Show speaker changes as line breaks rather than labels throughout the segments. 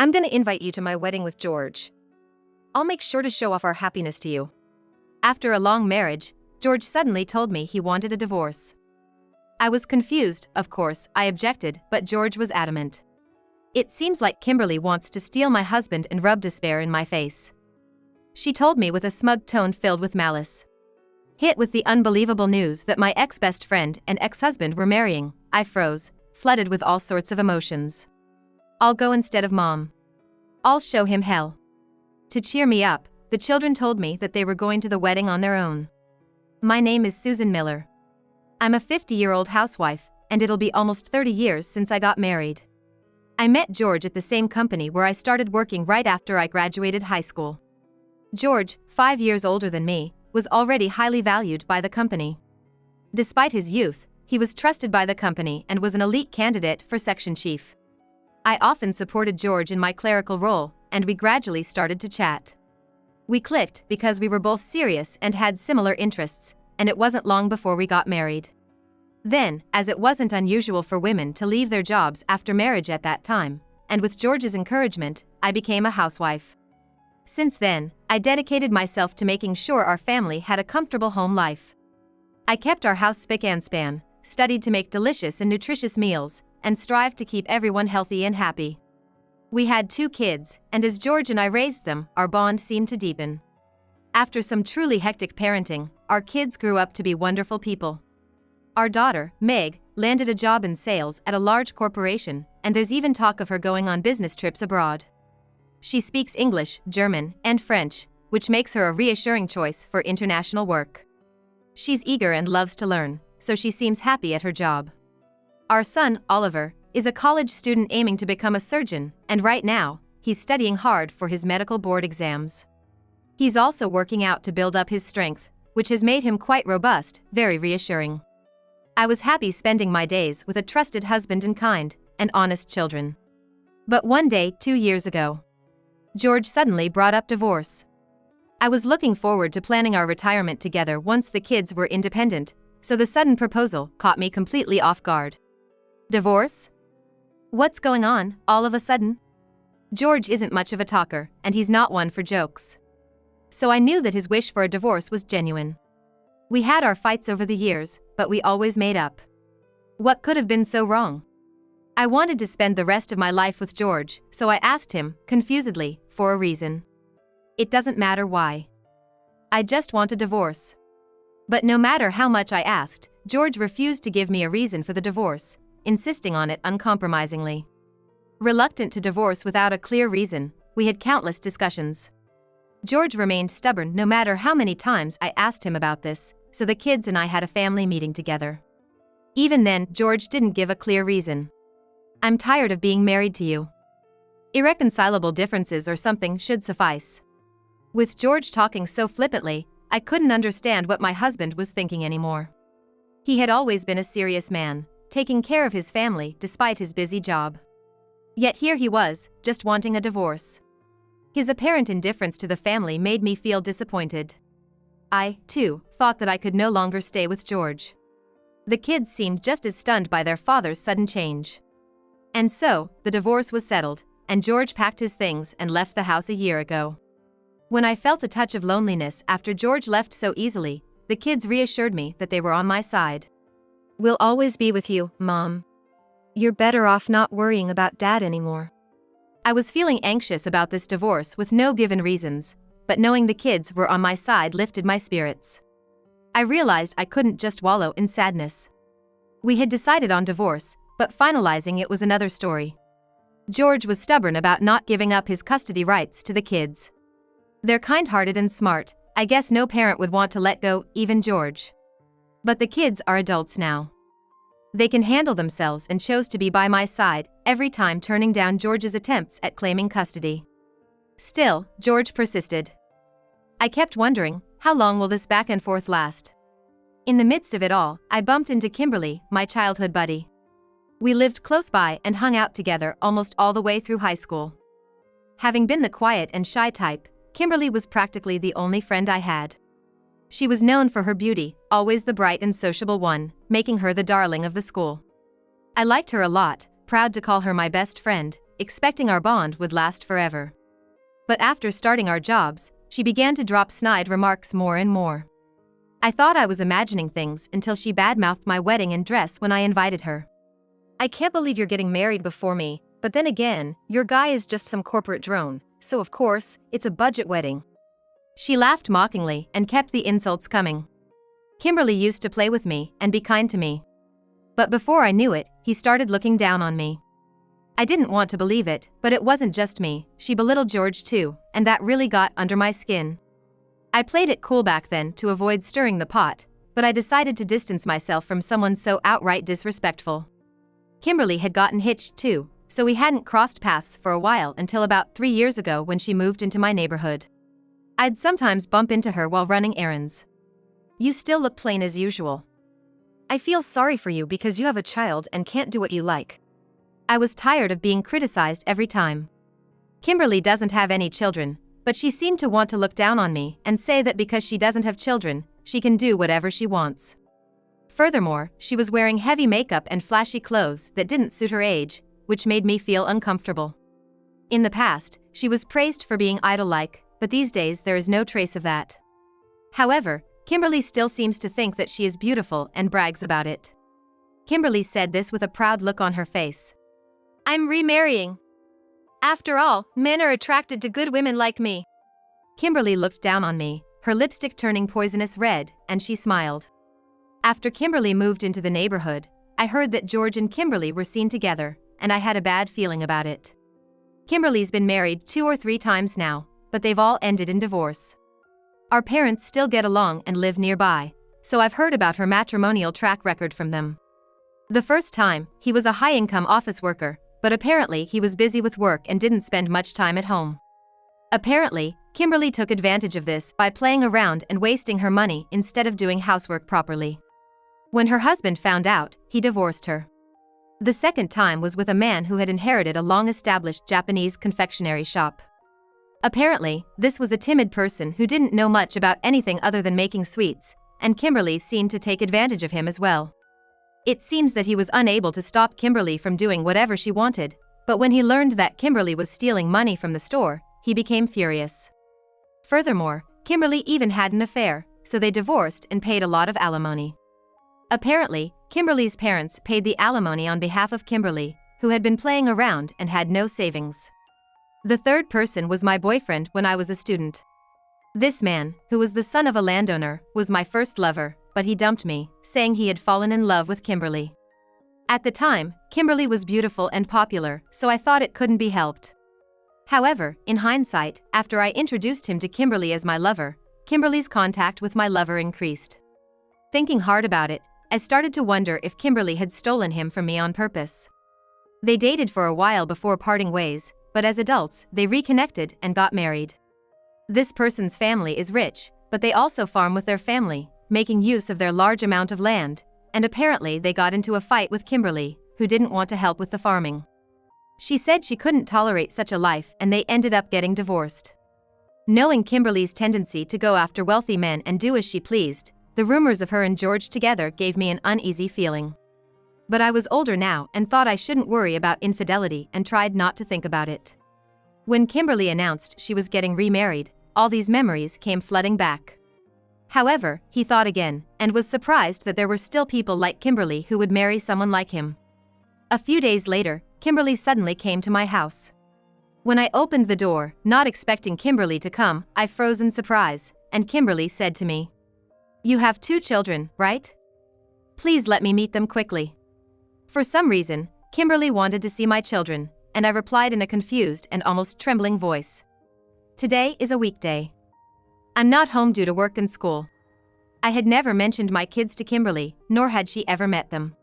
I'm gonna invite you to my wedding with George. I'll make sure to show off our happiness to you. After a long marriage, George suddenly told me he wanted a divorce. I was confused, of course, I objected, but George was adamant. It seems like Kimberly wants to steal my husband and rub despair in my face. She told me with a smug tone filled with malice. Hit with the unbelievable news that my ex-best friend and ex-husband were marrying, I froze, flooded with all sorts of emotions. I'll go instead of Mom. I'll show him hell. To cheer me up, the children told me that they were going to the wedding on their own. My name is Susan Miller. I'm a 50-year-old housewife, and it'll be almost 30 years since I got married. I met George at the same company where I started working right after I graduated high school. George, 5 years older than me, was already highly valued by the company. Despite his youth, he was trusted by the company and was an elite candidate for section chief. I often supported George in my clerical role, and we gradually started to chat. We clicked because we were both serious and had similar interests, and it wasn't long before we got married. Then, as it wasn't unusual for women to leave their jobs after marriage at that time, and with George's encouragement, I became a housewife. Since then, I dedicated myself to making sure our family had a comfortable home life. I kept our house spick and span, studied to make delicious and nutritious meals, and strived to keep everyone healthy and happy. We had 2 kids, and as George and I raised them, our bond seemed to deepen. After some truly hectic parenting, our kids grew up to be wonderful people. Our daughter, Meg, landed a job in sales at a large corporation, and there's even talk of her going on business trips abroad. She speaks English, German, and French, which makes her a reassuring choice for international work. She's eager and loves to learn, so she seems happy at her job. Our son, Oliver, is a college student aiming to become a surgeon, and right now, he's studying hard for his medical board exams. He's also working out to build up his strength, which has made him quite robust, very reassuring. I was happy spending my days with a trusted husband and kind and honest children. But one day, 2 years ago, George suddenly brought up divorce. I was looking forward to planning our retirement together once the kids were independent, so the sudden proposal caught me completely off guard. Divorce? What's going on, all of a sudden? George isn't much of a talker, and he's not one for jokes. So I knew that his wish for a divorce was genuine. We had our fights over the years, but we always made up. What could have been so wrong? I wanted to spend the rest of my life with George, so I asked him, confusedly, for a reason. It doesn't matter why. I just want a divorce. But no matter how much I asked, George refused to give me a reason for the divorce, insisting on it uncompromisingly. Reluctant to divorce without a clear reason, we had countless discussions. George remained stubborn no matter how many times I asked him about this, so the kids and I had a family meeting together. Even then, George didn't give a clear reason. I'm tired of being married to you. Irreconcilable differences or something should suffice. With George talking so flippantly, I couldn't understand what my husband was thinking anymore. He had always been a serious man, taking care of his family despite his busy job. Yet here he was, just wanting a divorce. His apparent indifference to the family made me feel disappointed. I, too, thought that I could no longer stay with George. The kids seemed just as stunned by their father's sudden change. And so, the divorce was settled, and George packed his things and left the house a year ago. When I felt a touch of loneliness after George left so easily, the kids reassured me that they were on my side. We'll always be with you, Mom. You're better off not worrying about Dad anymore. I was feeling anxious about this divorce with no given reasons, but knowing the kids were on my side lifted my spirits. I realized I couldn't just wallow in sadness. We had decided on divorce, but finalizing it was another story. George was stubborn about not giving up his custody rights to the kids. They're kind-hearted and smart, I guess no parent would want to let go, even George. But the kids are adults now. They can handle themselves and chose to be by my side, every time turning down George's attempts at claiming custody. Still, George persisted. I kept wondering, how long will this back and forth last? In the midst of it all, I bumped into Kimberly, my childhood buddy. We lived close by and hung out together almost all the way through high school. Having been the quiet and shy type, Kimberly was practically the only friend I had. She was known for her beauty, always the bright and sociable one, making her the darling of the school. I liked her a lot, proud to call her my best friend, expecting our bond would last forever. But after starting our jobs, she began to drop snide remarks more and more. I thought I was imagining things until she badmouthed my wedding and dress when I invited her. "I can't believe you're getting married before me, but then again, your guy is just some corporate drone, so of course, it's a budget wedding." She laughed mockingly and kept the insults coming. Kimberly used to play with me and be kind to me. But before I knew it, he started looking down on me. I didn't want to believe it, but it wasn't just me, she belittled George too, and that really got under my skin. I played it cool back then to avoid stirring the pot, but I decided to distance myself from someone so outright disrespectful. Kimberly had gotten hitched too, so we hadn't crossed paths for a while until about 3 years ago when she moved into my neighborhood. I'd sometimes bump into her while running errands. "You still look plain as usual. I feel sorry for you because you have a child and can't do what you like." I was tired of being criticized every time. Kimberly doesn't have any children, but she seemed to want to look down on me and say that because she doesn't have children, she can do whatever she wants. Furthermore, she was wearing heavy makeup and flashy clothes that didn't suit her age, which made me feel uncomfortable. In the past, she was praised for being idol-like, but these days there is no trace of that. However, Kimberly still seems to think that she is beautiful and brags about it. Kimberly said this with a proud look on her face. "I'm remarrying. After all, men are attracted to good women like me." Kimberly looked down on me, her lipstick turning poisonous red, and she smiled. After Kimberly moved into the neighborhood, I heard that George and Kimberly were seen together, and I had a bad feeling about it. Kimberly's been married 2 or 3 times now, but they've all ended in divorce. Our parents still get along and live nearby, so I've heard about her matrimonial track record from them. The first time, he was a high-income office worker, but apparently he was busy with work and didn't spend much time at home. Apparently, Kimberly took advantage of this by playing around and wasting her money instead of doing housework properly. When her husband found out, he divorced her. The second time was with a man who had inherited a long-established Japanese confectionery shop. Apparently, this was a timid person who didn't know much about anything other than making sweets, and Kimberly seemed to take advantage of him as well. It seems that he was unable to stop Kimberly from doing whatever she wanted, but when he learned that Kimberly was stealing money from the store, he became furious. Furthermore, Kimberly even had an affair, so they divorced and paid a lot of alimony. Apparently, Kimberly's parents paid the alimony on behalf of Kimberly, who had been playing around and had no savings. The third person was my boyfriend when I was a student. This man, who was the son of a landowner, was my first lover, but he dumped me, saying he had fallen in love with Kimberly. At the time, Kimberly was beautiful and popular, so I thought it couldn't be helped. However, in hindsight, after I introduced him to Kimberly as my lover, Kimberly's contact with my lover increased. Thinking hard about it, I started to wonder if Kimberly had stolen him from me on purpose. They dated for a while before parting ways, but as adults, they reconnected and got married. This person's family is rich, but they also farm with their family, making use of their large amount of land, and apparently they got into a fight with Kimberly, who didn't want to help with the farming. She said she couldn't tolerate such a life and they ended up getting divorced. Knowing Kimberly's tendency to go after wealthy men and do as she pleased, the rumors of her and George together gave me an uneasy feeling. But I was older now and thought I shouldn't worry about infidelity and tried not to think about it. When Kimberly announced she was getting remarried, all these memories came flooding back. However, he thought again, and was surprised that there were still people like Kimberly who would marry someone like him. A few days later, Kimberly suddenly came to my house. When I opened the door, not expecting Kimberly to come, I froze in surprise, and Kimberly said to me, "You have 2 children, right? Please let me meet them quickly." For some reason, Kimberly wanted to see my children, and I replied in a confused and almost trembling voice. "Today is a weekday. I'm not home due to work and school." I had never mentioned my kids to Kimberly, nor had she ever met them.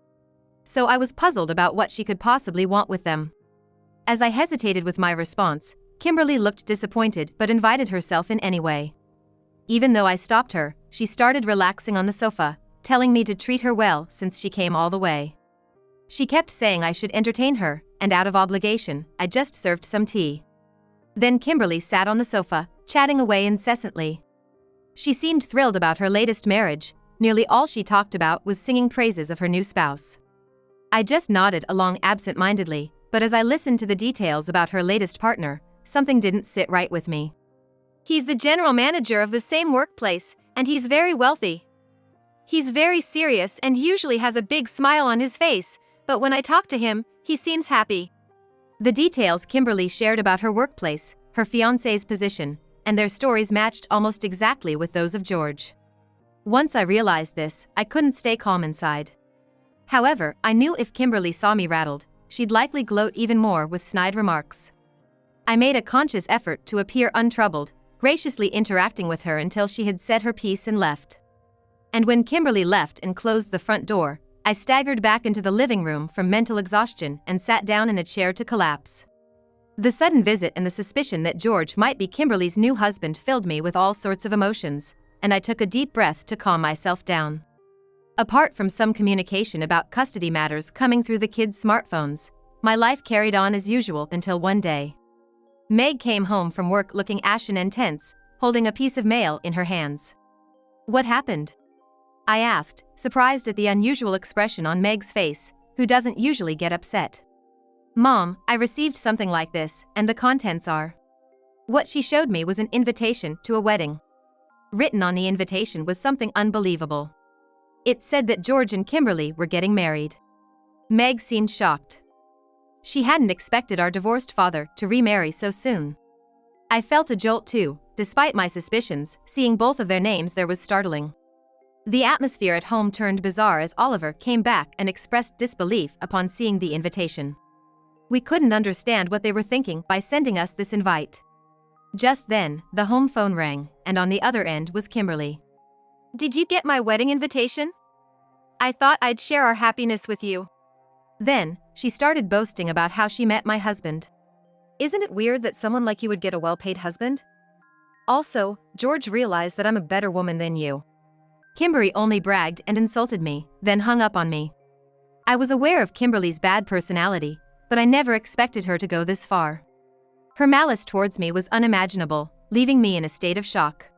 So I was puzzled about what she could possibly want with them. As I hesitated with my response, Kimberly looked disappointed but invited herself in anyway. Even though I stopped her, she started relaxing on the sofa, telling me to treat her well since she came all the way. She kept saying I should entertain her, and out of obligation, I just served some tea. Then Kimberly sat on the sofa, chatting away incessantly. She seemed thrilled about her latest marriage. Nearly all she talked about was singing praises of her new spouse. I just nodded along absent-mindedly, But as I listened to the details about her latest partner, something didn't sit right with me. He's the general manager of the same workplace, and he's very wealthy. He's very serious and usually has a big smile on his face, but when I talk to him, he seems happy. The details Kimberly shared about her workplace, her fiancé's position, and their stories matched almost exactly with those of George. Once I realized this, I couldn't stay calm inside. However, I knew if Kimberly saw me rattled, she'd likely gloat even more with snide remarks. I made a conscious effort to appear untroubled, graciously interacting with her until she had said her piece and left. And when Kimberly left and closed the front door, I staggered back into the living room from mental exhaustion and sat down in a chair to collapse. The sudden visit and the suspicion that George might be Kimberly's new husband filled me with all sorts of emotions, and I took a deep breath to calm myself down. Apart from some communication about custody matters coming through the kids' smartphones, my life carried on as usual until one day. Meg came home from work looking ashen and tense, holding a piece of mail in her hands. "What happened?" I asked, surprised at the unusual expression on Meg's face, who doesn't usually get upset. "Mom, I received something like this, and the contents are..." What she showed me was an invitation to a wedding. Written on the invitation was something unbelievable. It said that George and Kimberly were getting married. Meg seemed shocked. She hadn't expected our divorced father to remarry so soon. I felt a jolt too, despite my suspicions. Seeing both of their names there was startling. The atmosphere at home turned bizarre as Oliver came back and expressed disbelief upon seeing the invitation. We couldn't understand what they were thinking by sending us this invite. Just then, the home phone rang, and on the other end was Kimberly. "Did you get my wedding invitation? I thought I'd share our happiness with you." Then, she started boasting about how she met my husband. "Isn't it weird that someone like you would get a well-paid husband? Also, George realized that I'm a better woman than you." Kimberly only bragged and insulted me, then hung up on me. I was aware of Kimberly's bad personality, but I never expected her to go this far. Her malice towards me was unimaginable, leaving me in a state of shock.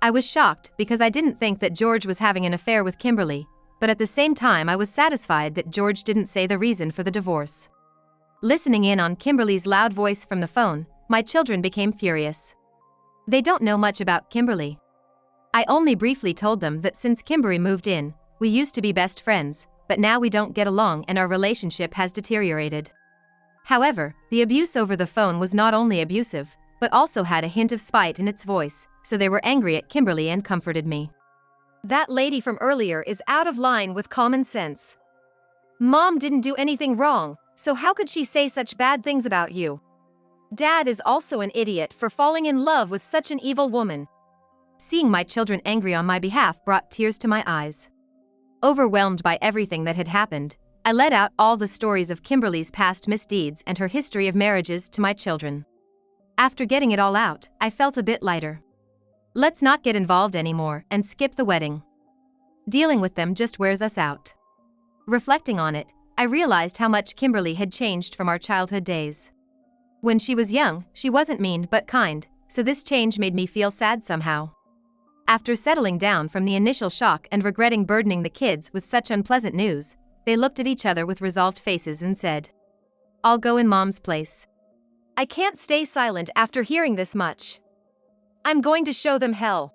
I was shocked because I didn't think that George was having an affair with Kimberly, but at the same time I was satisfied that George didn't say the reason for the divorce. Listening in on Kimberly's loud voice from the phone, my children became furious. They don't know much about Kimberly. I only briefly told them that since Kimberly moved in, we used to be best friends, but now we don't get along and our relationship has deteriorated. However, the abuse over the phone was not only abusive, but also had a hint of spite in its voice, so they were angry at Kimberly and comforted me. "That lady from earlier is out of line with common sense. Mom didn't do anything wrong, so how could she say such bad things about you? Dad is also an idiot for falling in love with such an evil woman." Seeing my children angry on my behalf brought tears to my eyes. Overwhelmed by everything that had happened, I let out all the stories of Kimberly's past misdeeds and her history of marriages to my children. After getting it all out, I felt a bit lighter. Let's not get involved anymore and skip the wedding. Dealing with them just wears us out. Reflecting on it, I realized how much Kimberly had changed from our childhood days. When she was young, she wasn't mean but kind, so this change made me feel sad somehow. After settling down from the initial shock and regretting burdening the kids with such unpleasant news, they looked at each other with resolved faces and said, "I'll go in Mom's place." I can't stay silent after hearing this much. I'm going to show them hell.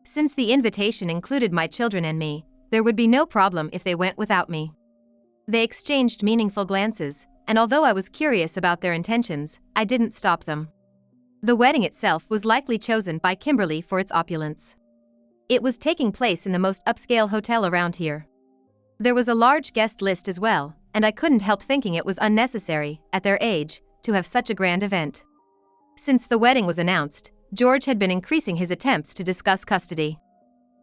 Since the invitation included my children and me, there would be no problem if they went without me. They exchanged meaningful glances, and although I was curious about their intentions, I didn't stop them. The wedding itself was likely chosen by Kimberly for its opulence. It was taking place in the most upscale hotel around here. There was a large guest list as well, and I couldn't help thinking it was unnecessary, at their age, to have such a grand event. Since the wedding was announced, George had been increasing his attempts to discuss custody.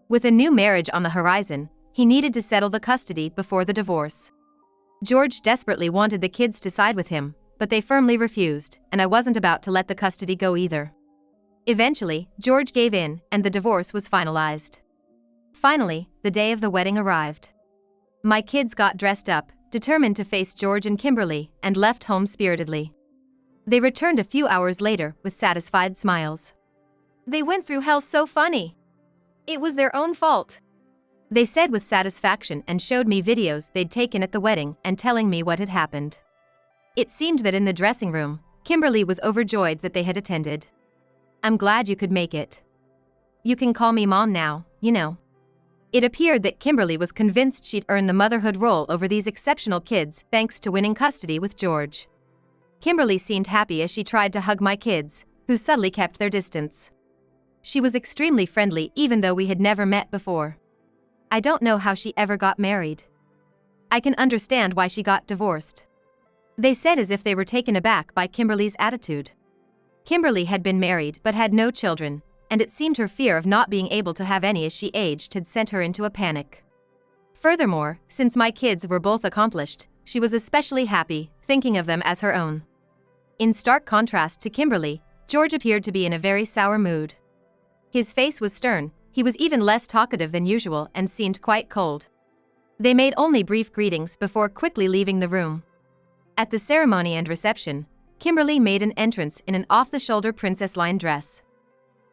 With a new marriage on the horizon, he needed to settle the custody before the divorce. George desperately wanted the kids to side with him, but they firmly refused, and I wasn't about to let the custody go either. Eventually, George gave in, and the divorce was finalized. Finally, the day of the wedding arrived. My kids got dressed up, determined to face George and Kimberly, and left home spiritedly. They returned a few hours later with satisfied smiles. "They went through hell so funny. It was their own fault," they said with satisfaction and showed me videos they'd taken at the wedding and telling me what had happened. It seemed that in the dressing room, Kimberly was overjoyed that they had attended. "I'm glad you could make it. You can call me Mom now, you know." It appeared that Kimberly was convinced she'd earned the motherhood role over these exceptional kids thanks to winning custody with George. Kimberly seemed happy as she tried to hug my kids, who subtly kept their distance. She was extremely friendly even though we had never met before. I don't know how she ever got married. I can understand why she got divorced. They said as if they were taken aback by Kimberly's attitude. Kimberly had been married but had no children, and it seemed her fear of not being able to have any as she aged had sent her into a panic. Furthermore, since my kids were both accomplished, she was especially happy, thinking of them as her own. In stark contrast to Kimberly, George appeared to be in a very sour mood. His face was stern, he was even less talkative than usual and seemed quite cold. They made only brief greetings before quickly leaving the room. At the ceremony and reception, Kimberly made an entrance in an off-the-shoulder princess line dress.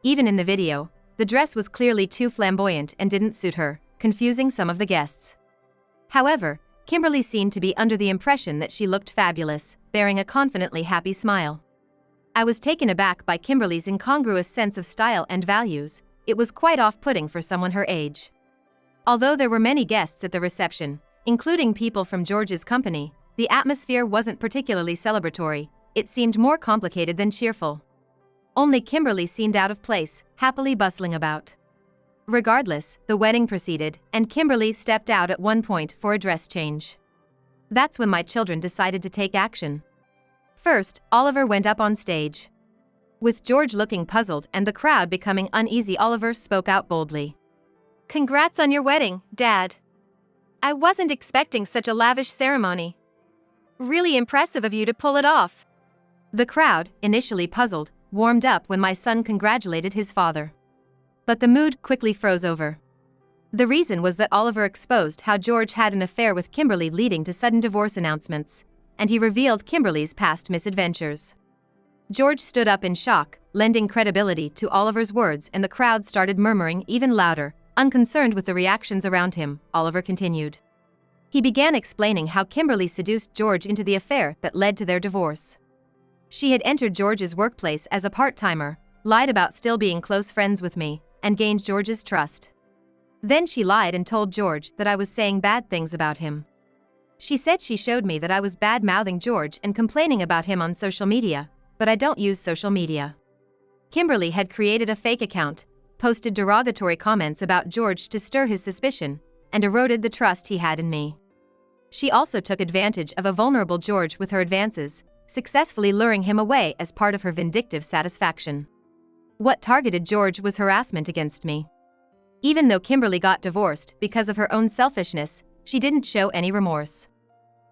Even in the video, the dress was clearly too flamboyant and didn't suit her, confusing some of the guests. However, Kimberly seemed to be under the impression that she looked fabulous, bearing a confidently happy smile. I was taken aback by Kimberly's incongruous sense of style and values. It was quite off-putting for someone her age. Although there were many guests at the reception, including people from George's company, the atmosphere wasn't particularly celebratory. It seemed more complicated than cheerful. Only Kimberly seemed out of place, happily bustling about. Regardless, the wedding proceeded, and Kimberly stepped out at one point for a dress change. That's when my children decided to take action. First, Oliver went up on stage. With George looking puzzled and the crowd becoming uneasy, Oliver spoke out boldly. "Congrats on your wedding, Dad. I wasn't expecting such a lavish ceremony. Really impressive of you to pull it off." The crowd, initially puzzled, warmed up when my son congratulated his father. But the mood quickly froze over. The reason was that Oliver exposed how George had an affair with Kimberly, leading to sudden divorce announcements, and he revealed Kimberly's past misadventures. George stood up in shock, lending credibility to Oliver's words, and the crowd started murmuring even louder, unconcerned with the reactions around him. Oliver continued. He began explaining how Kimberly seduced George into the affair that led to their divorce. She had entered George's workplace as a part-timer, lied about still being close friends with me, and gained George's trust. Then she lied and told George that I was saying bad things about him. She said she showed me that I was bad-mouthing George and complaining about him on social media, but I don't use social media. Kimberly had created a fake account, posted derogatory comments about George to stir his suspicion, and eroded the trust he had in me. She also took advantage of a vulnerable George with her advances, successfully luring him away as part of her vindictive satisfaction. What targeted George was harassment against me. Even though Kimberly got divorced because of her own selfishness, she didn't show any remorse.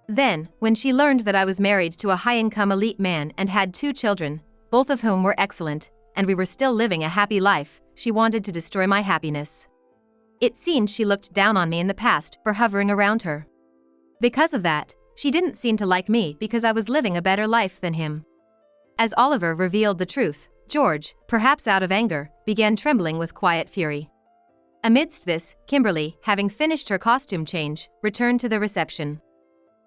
Then, when she learned that I was married to a high-income elite man and had 2 children, both of whom were excellent, and we were still living a happy life, she wanted to destroy my happiness. It seemed she looked down on me in the past for hovering around her. Because of that, she didn't seem to like me because I was living a better life than him. As Oliver revealed the truth, George, perhaps out of anger, began trembling with quiet fury. Amidst this, Kimberly, having finished her costume change, returned to the reception.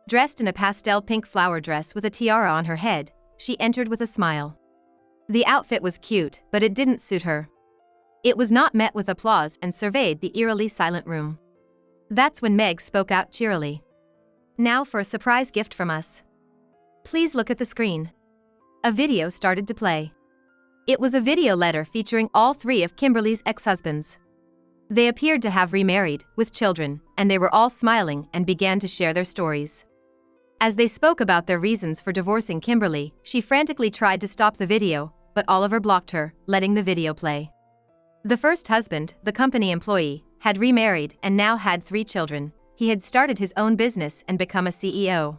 Dressed in a pastel pink flower dress with a tiara on her head, she entered with a smile. The outfit was cute, but it didn't suit her. It was not met with applause and surveyed the eerily silent room. That's when Meg spoke out cheerily. "Now for a surprise gift from us. Please look at the screen." A video started to play. It was a video letter featuring all 3 of Kimberly's ex-husbands. They appeared to have remarried, with children, and they were all smiling and began to share their stories. As they spoke about their reasons for divorcing Kimberly, she frantically tried to stop the video, but Oliver blocked her, letting the video play. The first husband, the company employee, had remarried and now had 3 children. He had started his own business and become a CEO.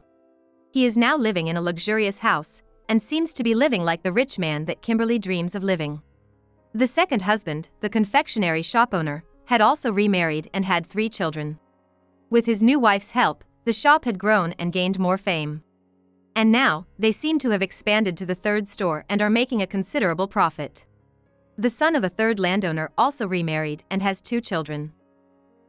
He is now living in a luxurious house, and seems to be living like the rich man that Kimberly dreams of living. The second husband, the confectionery shop owner, had also remarried and had 3 children. With his new wife's help, the shop had grown and gained more fame. And now, they seem to have expanded to the 3rd store and are making a considerable profit. The son of a 3rd landowner also remarried and has 2 children.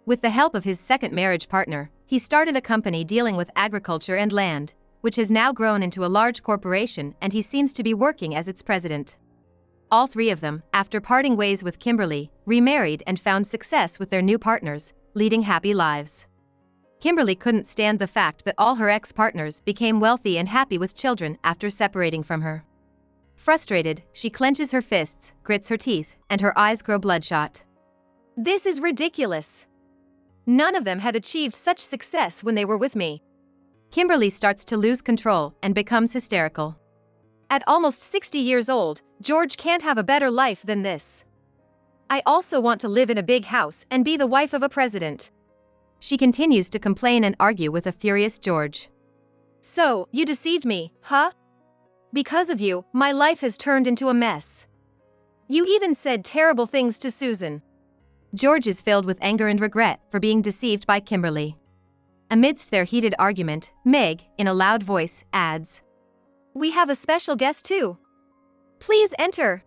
With the help of his second marriage partner, he started a company dealing with agriculture and land, which has now grown into a large corporation, and he seems to be working as its president. All three of them, after parting ways with Kimberly, remarried and found success with their new partners, leading happy lives. Kimberly couldn't stand the fact that all her ex-partners became wealthy and happy with children after separating from her. Frustrated, she clenches her fists, grits her teeth, and her eyes grow bloodshot. This is ridiculous. None of them had achieved such success when they were with me. Kimberly starts to lose control and becomes hysterical. At almost 60 years old, George can't have a better life than this. I also want to live in a big house and be the wife of a president. She continues to complain and argue with a furious George. So, you deceived me, huh? Because of you, my life has turned into a mess. You even said terrible things to Susan. George is filled with anger and regret for being deceived by Kimberly. Amidst their heated argument, Meg, in a loud voice, adds, "We have a special guest too. Please enter."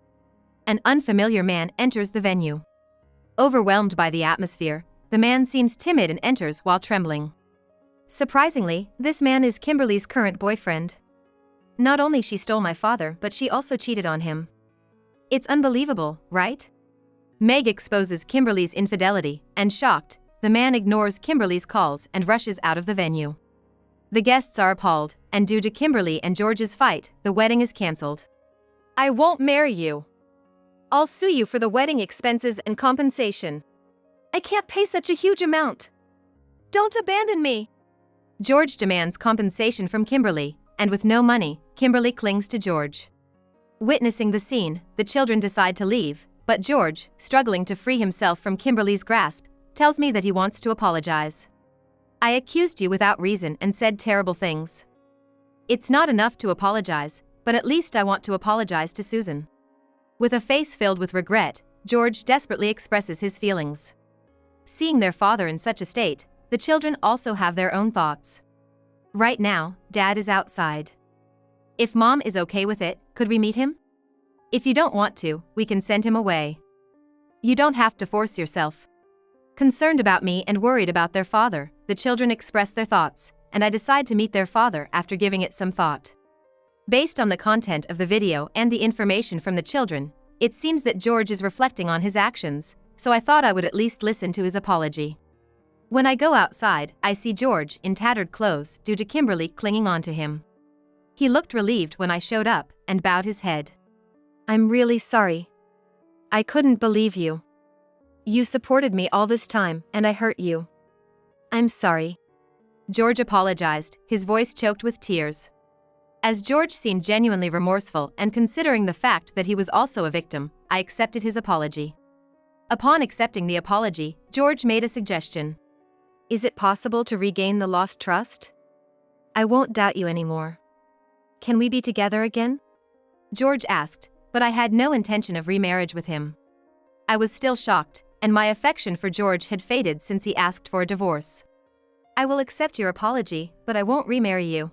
An unfamiliar man enters the venue. Overwhelmed by the atmosphere, the man seems timid and enters while trembling. Surprisingly, this man is Kimberly's current boyfriend. Not only she stole my father, but she also cheated on him. It's unbelievable, right? Meg exposes Kimberly's infidelity, and shocked, the man ignores Kimberly's calls and rushes out of the venue. The guests are appalled, and due to Kimberly and George's fight, the wedding is cancelled. I won't marry you. I'll sue you for the wedding expenses and compensation. I can't pay such a huge amount. Don't abandon me. George demands compensation from Kimberly, and with no money, Kimberly clings to George. Witnessing the scene, the children decide to leave, but George, struggling to free himself from Kimberly's grasp, tells me that he wants to apologize. I accused you without reason and said terrible things. It's not enough to apologize, but at least I want to apologize to Susan. With a face filled with regret, George desperately expresses his feelings. Seeing their father in such a state, the children also have their own thoughts. Right now, Dad is outside. If Mom is okay with it, could we meet him? If you don't want to, we can send him away. You don't have to force yourself. Concerned about me and worried about their father, the children express their thoughts, and I decide to meet their father after giving it some thought. Based on the content of the video and the information from the children, it seems that George is reflecting on his actions, so I thought I would at least listen to his apology. When I go outside, I see George in tattered clothes due to Kimberly clinging on to him. He looked relieved when I showed up and bowed his head. I'm really sorry. I couldn't believe you. You supported me all this time, and I hurt you. I'm sorry. George apologized, his voice choked with tears. As George seemed genuinely remorseful and considering the fact that he was also a victim, I accepted his apology. Upon accepting the apology, George made a suggestion. Is it possible to regain the lost trust? I won't doubt you anymore. Can we be together again? George asked, but I had no intention of remarriage with him. I was still shocked, and my affection for George had faded since he asked for a divorce. I will accept your apology, but I won't remarry you.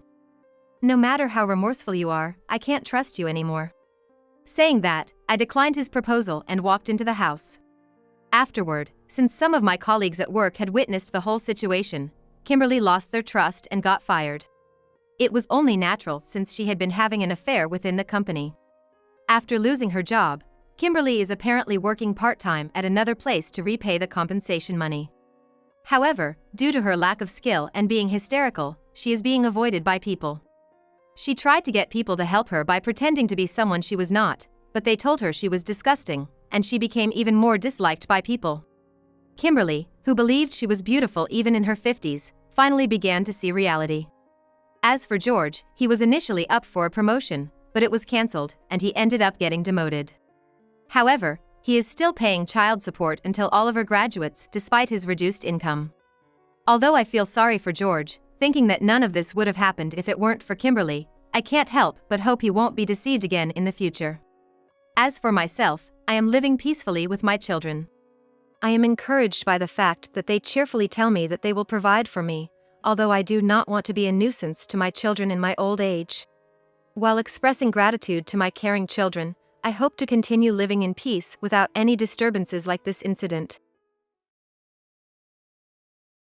No matter how remorseful you are, I can't trust you anymore. Saying that, I declined his proposal and walked into the house. Afterward, since some of my colleagues at work had witnessed the whole situation, Kimberly lost their trust and got fired. It was only natural since she had been having an affair within the company. After losing her job, Kimberly is apparently working part-time at another place to repay the compensation money. However, due to her lack of skill and being hysterical, she is being avoided by people. She tried to get people to help her by pretending to be someone she was not, but they told her she was disgusting, and she became even more disliked by people. Kimberly, who believed she was beautiful even in her 50s, finally began to see reality. As for George, he was initially up for a promotion, but it was cancelled, and he ended up getting demoted. However, he is still paying child support until Oliver graduates despite his reduced income. Although I feel sorry for George, thinking that none of this would have happened if it weren't for Kimberly, I can't help but hope he won't be deceived again in the future. As for myself, I am living peacefully with my children. I am encouraged by the fact that they cheerfully tell me that they will provide for me, although I do not want to be a nuisance to my children in my old age. While expressing gratitude to my caring children, I hope to continue living in peace without any disturbances like this incident.